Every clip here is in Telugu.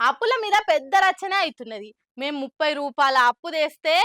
అప్పుల మీద పెద్ద రచనే అయితున్నది. మేము రూ. 30 అప్పు తెస్తే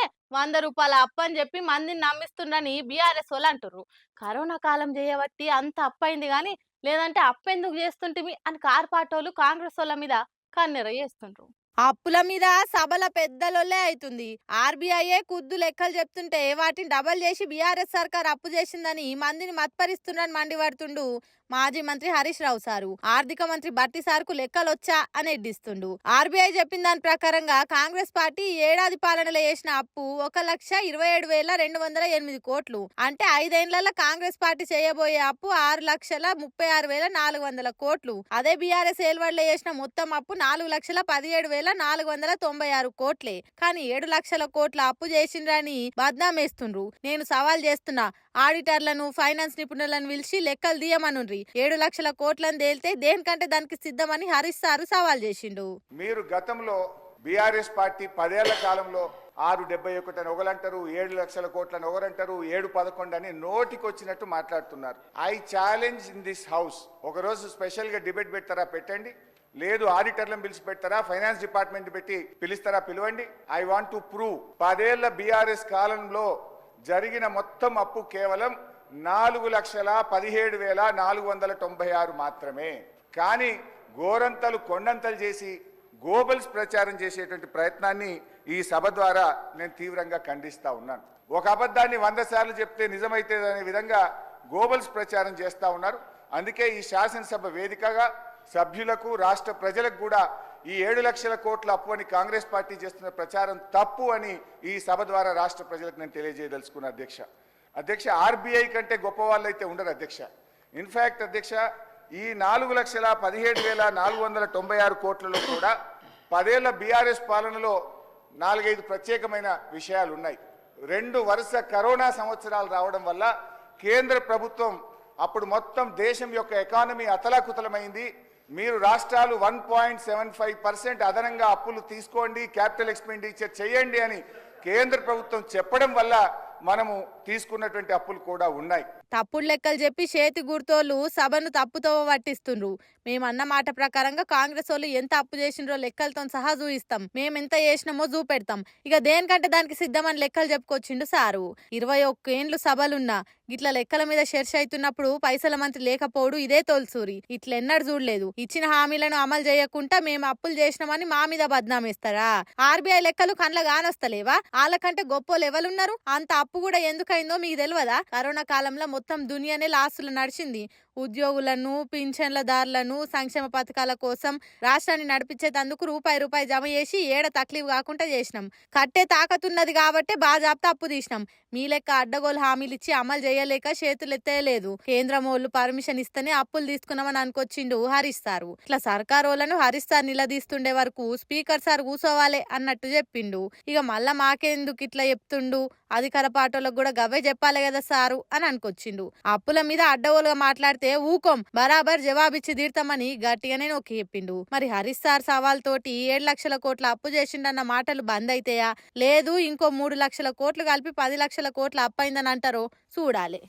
రూ. 100 అప్పు అని చెప్పి మందిని నమ్మిస్తుండ్రని బీఆర్ఎస్ వాళ్ళు అంటుర్రు. కరోనా కాలం చేయబట్టి అంత అప్పయింది గాని లేదంటే అప్పెందుకు చేస్తుంటిమి అని కార్పాటోళ్ళు కాంగ్రెస్ వాళ్ళ మీద కన్నెర చేస్తుండ్రు. అప్పుల మీద సభల పెద్దలొల్లే అయితుంది. ఆర్బీఐయే కుద్దు లెక్కలు చెప్తుంటే వాటిని డబల్ చేసి బీఆర్ఎస్ సర్కార్ అప్పు చేసిందని మందిని మత్పరిస్తుండని మండిపడుతుండు మాజీ మంత్రి హరీష్ రావు సారు. ఆర్థిక మంత్రి బట్టి సార్కు లెక్కలొచ్చా అని ఎడ్డిస్తుండు. ఆర్బీఐ చెప్పిన దాని ప్రకారంగా కాంగ్రెస్ పార్టీ ఏడాది పాలనలో చేసిన అప్పు 1,27,208 కోట్లు. అంటే 5 ఏళ్లలో కాంగ్రెస్ పార్టీ చేయబోయే అప్పు 6,36,400 కోట్లు. అదే బీఆర్ఎస్ ఏలుబడిలో చేసిన మొత్తం అప్పు 4,17,496 కోట్లే. కానీ 7 లక్షల కోట్ల అప్పు చేసిండ్రని బద్నామేస్తుండ్రు. నేను సవాల్ చేస్తున్నా, ఆడిటర్లను ఫైనాన్స్ నిపుణులను పిలిచి లెక్కలు తీయమనుండ్రి. 7 లక్షల కోట్లను తేలితే దేనికంటే దానికి సిద్ధమని హరీష్ సారు సవాల్ చేసిండు. మీరు గతంలో బీఆర్ఎస్ పార్టీ 10 ఏళ్ల కాలంలో 671 అని ఒకరంటారు, 7 లక్షల కోట్లని ఒకరంటారు, 711 అని నోటికొచ్చినట్టు మాట్లాడుతున్నారు. I challenge in this house, ఒకరోజు స్పెషల్ గా డిబేట్ పెడతారా పెట్టండి, లేదు ఆడిటర్లను పిలిచి పెడతారా, ఫైనాన్స్ డిపార్ట్మెంట్ పెట్టి పిలుస్తారా పిలవండి. ఐ వాంట్ టు ప్రూవ్ 10 ఏళ్ల బీఆర్ఎస్ కాలంలో జరిగిన మొత్తం అప్పు కేవలం 4,17,496 మాత్రమే. కానీ గోరంతలు కొండంతలు చేసి గోబల్స్ ప్రచారం చేసేటువంటి ప్రయత్నాన్ని ఈ సభ ద్వారా నేను తీవ్రంగా ఖండిస్తా ఉన్నాను. ఒక అబద్ధాన్ని 100 సార్లు చెప్తే నిజమైతే అనే విధంగా గోబల్స్ ప్రచారం చేస్తా ఉన్నారు. అందుకే ఈ శాసనసభ వేదికగా సభ్యులకు రాష్ట్ర ప్రజలకు కూడా ఈ 7 లక్షల కోట్ల అప్పు అని కాంగ్రెస్ పార్టీ చేస్తున్న ప్రచారం తప్పు అని ఈ సభ ద్వారా రాష్ట్ర ప్రజలకు నేను తెలియజేయదలుచుకున్నా. అధ్యక్ష ఆర్బీఐ కంటే గొప్ప వాళ్ళు అయితే ఉండరు అధ్యక్ష. ఇన్ఫ్యాక్ట్ అధ్యక్ష, ఈ 4,17,496 కోట్లలో కూడా 10 ఏళ్ల బీఆర్ఎస్ పాలనలో 4-5 ప్రత్యేకమైన విషయాలు ఉన్నాయి. 2 వరుస కరోనా సంవత్సరాలు రావడం వల్ల కేంద్ర ప్రభుత్వం అప్పుడు మొత్తం దేశం యొక్క ఎకానమీ అతలాకుతలమైంది. మీరు రాష్ట్రాలు 1.75% అదనంగా అప్పులు తీసుకోండి, క్యాపిటల్ ఎక్స్పెండిచర్ చేయండి అని కేంద్ర ప్రభుత్వం చెప్పడం వల్ల మనము తీసుకున్నటువంటి అప్పులు కూడా ఉన్నాయి. తప్పుడు లెక్కలు చెప్పి చేతి గుర్తోళ్ళు సభను తప్పుతో పట్టిస్తుండ్రు. మేమన్న మాట ప్రకారంగా కాంగ్రెస్ వాళ్ళు ఎంత అప్పు చేసిండ్రో లెక్కలతో సహా చూయిస్తాం, మేమెంత చేసినామో చూపెడతాం, ఇక దేనికంటే దానికి సిద్ధమని లెక్కలు చెప్పుకొచ్చిండు సారు. 21 ఏండ్లు సభలున్నా ఇట్లా లెక్కల మీద చర్చ అవుతున్నప్పుడు పైసల మంత్రి లేకపోవడు ఇదే తోల్సూరి. ఇట్లెన్నడు చూడలేదు. ఇచ్చిన హామీలను అమలు చేయకుండా మేము అప్పులు చేసినామని మా మీద బద్నామేస్తారా? ఆర్బీఐ లెక్కలు కండ్ల గానొస్తలేవా? వాళ్ళకంటే గొప్ప లెవెలున్నారు. అంత అప్పు కూడా ఎందుకైందో మీకు తెలియదా? కరోనా కాలంలో మొత్తం దునియానే లాసులు నడిచింది. ఉద్యోగులను, పింఛన్లదారులను సంక్షేమ పథకాల కోసం రాష్ట్రాన్ని నడిపించేందుకు రూపాయి జమ చేసి ఏడ తక్లీఫ్ కాకుండా చేసినాం. కట్టే తాకతున్నది కాబట్టే బాజాప్తా అప్పు తీసినాం. మీ లెక్క అడ్డగోలు హామీలు ఇచ్చి అమలు చేయలేక చేతులెత్తేయలేదు. కేంద్రం వాళ్ళు పర్మిషన్ ఇస్తేనే అప్పులు తీసుకున్నామని అనుకొచ్చిండు హరీష్ సారు. ఇట్లా సర్కారోళ్లను హరీష్ సార్ నిలదీస్తుండే వరకు స్పీకర్ సార్ కూసోవాలే అన్నట్టు చెప్పిండు. ఇక మళ్ళా మాకెందుకు ఇట్లా చెప్తుండు, అధికార పార్టీలకు కూడా గవ్వే చెప్పాలి కదా సారు అని అనుకొచ్చిండు. అప్పుల మీద అడ్డగోలుగా మాట్లాడితే ఊకోం, బరాబర్ జవాబిచ్చి తీర్తామని గట్టిగానే నొక్కి చెప్పిండు. మరి హరీష్ సార్ సవాల్ తోటి 7 లక్షల కోట్ల అప్పు చేసిండన్న మాటలు బంద్ అయితాయా, లేదు ఇంకో 3 లక్షల కోట్లు కలిపి 10 లక్షల కోట్ల అప్పైందని అంటారో చూడాలి.